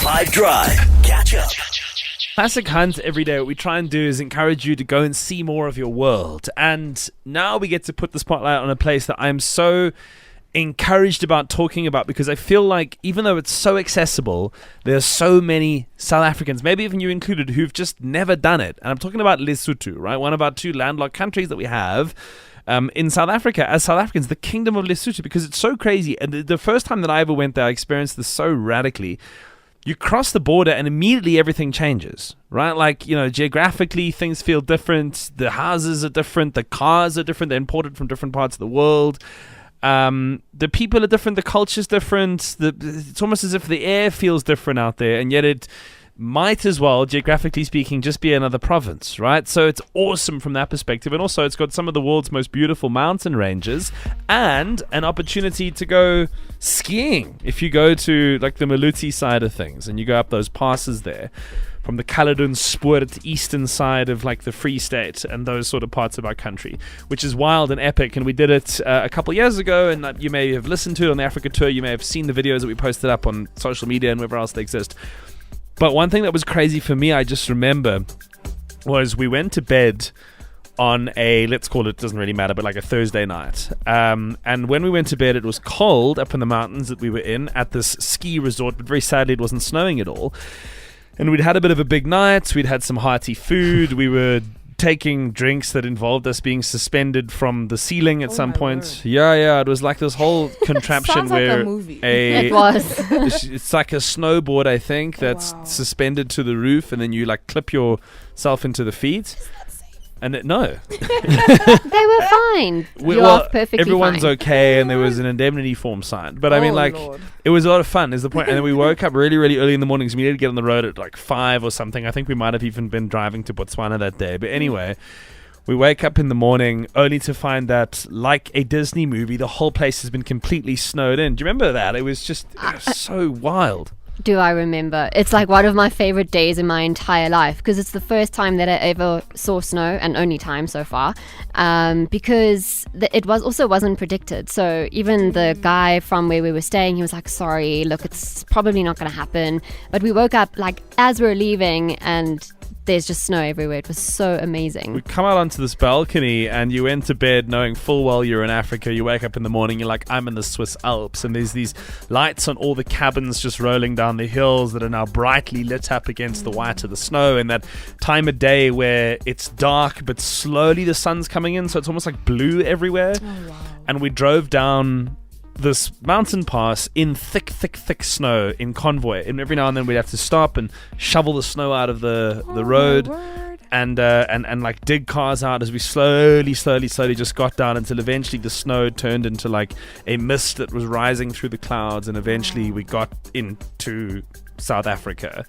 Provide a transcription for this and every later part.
5 Drive. Catch up. Classic Hunt every day, what we try and do is encourage you to go and see more of your world. And now we get to put the spotlight on a place that I'm so encouraged about talking about, because I feel like even though it's so accessible, there's so many South Africans, maybe even you included, who've just never done it. And I'm talking about Lesotho, right? One of our 2 landlocked countries that we have in South Africa as South Africans, the Kingdom of Lesotho, because it's so crazy. And the first time that I ever went there, I experienced this so radically. You cross the border and immediately everything changes, right? Like, you know, geographically things feel different. The houses are different. The cars are different. They're imported from different parts of the world. The people are different. The culture's different. It's almost as if the air feels different out there, and yet it might as well, geographically speaking, just be another province, right? So it's awesome from that perspective. And also it's got some of the world's most beautiful mountain ranges and an opportunity to go skiing if you go to like the Maluti side of things and you go up those passes there from the Caledon Spoort eastern side of like the Free State and those sort of parts of our country, which is wild and epic. And we did it a couple years ago, and you may have listened to it on the Africa tour. You may have seen the videos that we posted up on social media and wherever else they exist. But one thing that was crazy for me, I just remember, was we went to bed on a, let's call it, doesn't really matter, but like a Thursday night. And when we went to bed, it was cold up in the mountains that we were in at this ski resort, but very sadly it wasn't snowing at all. And we'd had a bit of a big night. We'd had some hearty food. We were taking drinks that involved us being suspended from the ceiling at some point. Word. Yeah. It was like this whole contraption Sounds where like a movie. It was. It's like a snowboard, I think, that's suspended to the roof, and then you like clip yourself into the feet. And no. They were fine. Perfectly everyone's fine. okay, and there was an indemnity form signed. But I mean, like, Lord. It was a lot of fun, is the point. And then we woke up really, really early in the morning, so we needed to get on the road at like 5 or something. I think we might have even been driving to Botswana that day. But anyway, we wake up in the morning only to find that, like a Disney movie, the whole place has been completely snowed in. Do you remember that? It was just so wild. Do I remember? It's like one of my favorite days in my entire life, because it's the first time that I ever saw snow, and only time so far, because it wasn't predicted. So even the guy from where we were staying, he was like, sorry, look, it's probably not going to happen. But we woke up like as we were leaving, and there's just snow everywhere. It was so amazing. We come out onto this balcony, and you went to bed knowing full well you're in Africa. You wake up in the morning, you're like, I'm in the Swiss Alps, and there's these lights on all the cabins just rolling down the hills that are now brightly lit up against the white of the snow, and that time of day where it's dark but slowly the sun's coming in, so it's almost like blue everywhere. And we drove down this mountain pass in thick snow in convoy, and every now and then we'd have to stop and shovel the snow out of the road and like dig cars out as we slowly just got down until eventually the snow turned into like a mist that was rising through the clouds, and eventually we got into South Africa.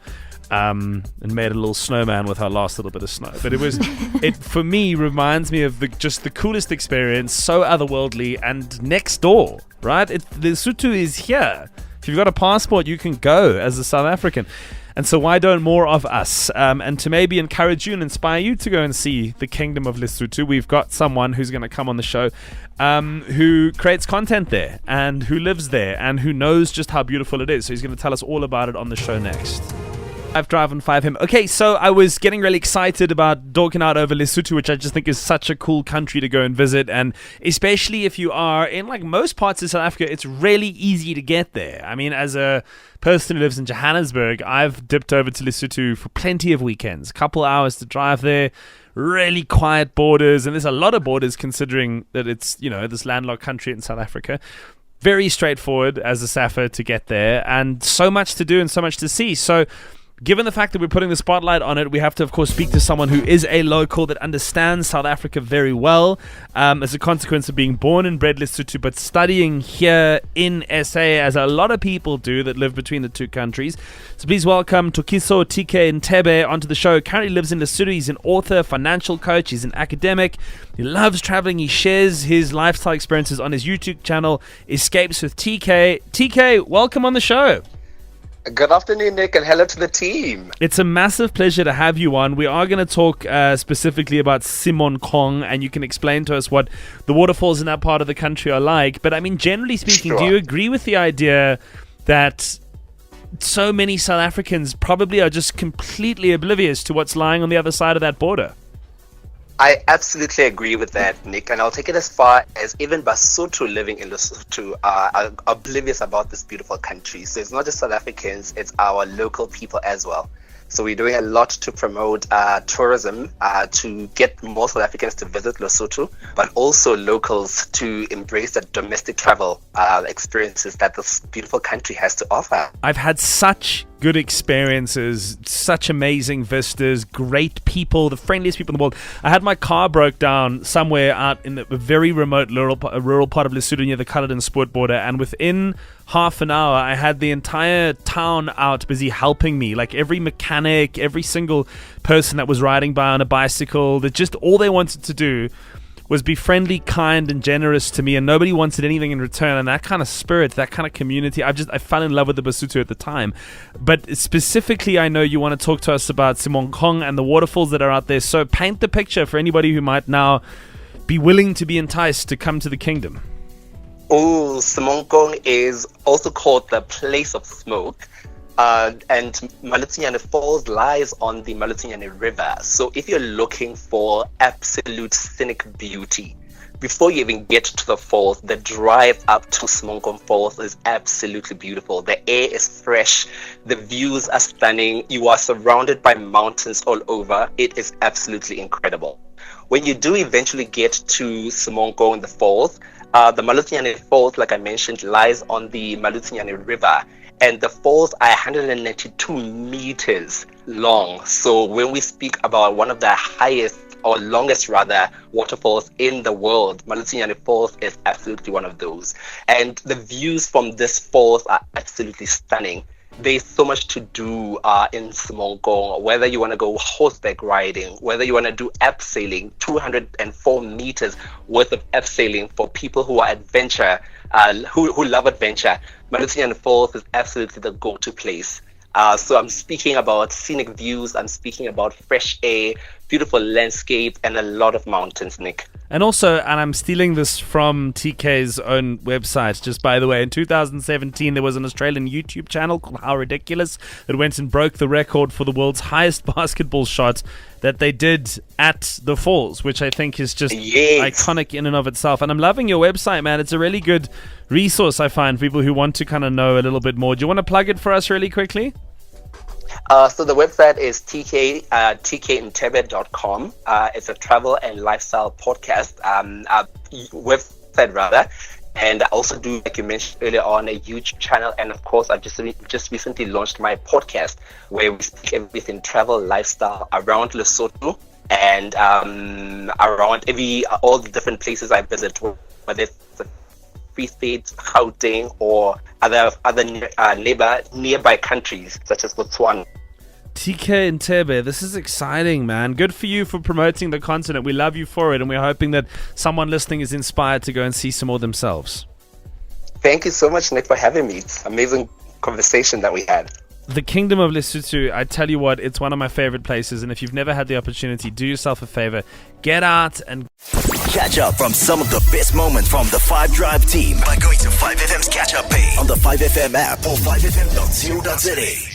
And made a little snowman with our last little bit of snow. But it for me reminds me of the coolest experience, so otherworldly and next door, right? Lesotho is here. If you've got a passport, you can go as a South African. And so why don't more of us? And to maybe encourage you and inspire you to go and see the Kingdom of Lesotho, we've got someone who's going to come on the show who creates content there and who lives there and who knows just how beautiful it is. So he's going to tell us all about it on the show next. 5 Drive on 5 Him. Okay, so I was getting really excited about dorking out over Lesotho, which I just think is such a cool country to go and visit, and especially if you are in like most parts of South Africa, it's really easy to get there. I mean, as a person who lives in Johannesburg, I've dipped over to Lesotho for plenty of weekends, a couple hours to drive there. Really quiet borders, and there's a lot of borders considering that it's, you know, this landlocked country in South Africa. Very straightforward as a Safa to get there, and so much to do and so much to see. So given the fact that we're putting the spotlight on it, we have to, of course, speak to someone who is a local that understands South Africa very well, as a consequence of being born and bred Lesotho, but studying here in SA, as a lot of people do that live between the two countries. So please welcome Tokiso TK Ntebe onto the show. Currently lives in Lesotho. He's an author, financial coach. He's an academic. He loves traveling. He shares his lifestyle experiences on his YouTube channel, Escapes with TK. TK, welcome on the show. Good afternoon, Nick, and hello to the team. It's a massive pleasure to have you on. We are going to talk specifically about Semonkong, and you can explain to us what the waterfalls in that part of the country are like. But I mean, generally speaking, Sure. Do you agree with the idea that so many South Africans probably are just completely oblivious to what's lying on the other side of that border. I absolutely agree with that, Nick, and I'll take it as far as even Basotho living in Lesotho are oblivious about this beautiful country. So it's not just South Africans, it's our local people as well. So we're doing a lot to promote tourism, to get more South Africans to visit Lesotho, but also locals to embrace the domestic travel experiences that this beautiful country has to offer. I've had such good experiences, such amazing vistas, great people, the friendliest people in the world. I had my car broke down somewhere out in the very remote rural part of Lesotho near the Culloden Sport border, and within half an hour I had the entire town out busy helping me, like every mechanic, every single person that was riding by on a bicycle, that just all they wanted to do was be friendly, kind, and generous to me, and nobody wanted anything in return. And that kind of spirit, that kind of community, I fell in love with the Basotho at the time. But specifically, I know you want to talk to us about Semonkong and the waterfalls that are out there. So paint the picture for anybody who might now be willing to be enticed to come to the kingdom. Oh, Semonkong is also called the place of smoke. And Maletsunyane Falls lies on the Maletsunyane River. So if you're looking for absolute scenic beauty, before you even get to the falls, the drive up to Semonkong Falls is absolutely beautiful. The air is fresh, the views are stunning, you are surrounded by mountains all over. It is absolutely incredible. When you do eventually get to Semonkong, the falls, the Maletsunyane Falls, like I mentioned, lies on the Maletsunyane River. And the falls are 192 meters long. So when we speak about one of the highest, or longest rather, waterfalls in the world, Maletsunyane Falls is absolutely one of those. And the views from this falls are absolutely stunning. There's so much to do in Semonkong, whether you want to go horseback riding, whether you want to do abseiling, 204 meters worth of abseiling for people who are adventure, who love adventure. Maletsunyane Falls is absolutely the go-to place. So I'm speaking about scenic views, I'm speaking about fresh air, beautiful landscape, and a lot of mountains, Nick. And also, and I'm stealing this from TK's own website, just by the way, in 2017 there was an Australian YouTube channel called How Ridiculous that went and broke the record for the world's highest basketball shot that they did at the falls, which I think is just iconic in and of itself. And I'm loving your website, man. It's a really good resource, I find, for people who want to kind of know a little bit more. Do you want to plug it for us really quickly? So the website is tkinterview.com. It's a travel and lifestyle podcast website rather. And I also do, like you mentioned earlier on, a YouTube channel. And of course, I've just recently launched my podcast where we speak everything travel, lifestyle around Lesotho and around all the different places I visit, whether it's the Free State, Gauteng, or other nearby countries such as Botswana. TK Ntebe, this is exciting, man. Good for you for promoting the continent. We love you for it, and we're hoping that someone listening is inspired to go and see some more themselves. Thank you so much, Nick, for having me. It's an amazing conversation that we had. The Kingdom of Lesotho, I tell you what, it's one of my favorite places, and if you've never had the opportunity, do yourself a favor, get out and catch up from some of the best moments from the 5 Drive team by going to 5FM's catch-up page on the 5FM app or 5FM.co.za.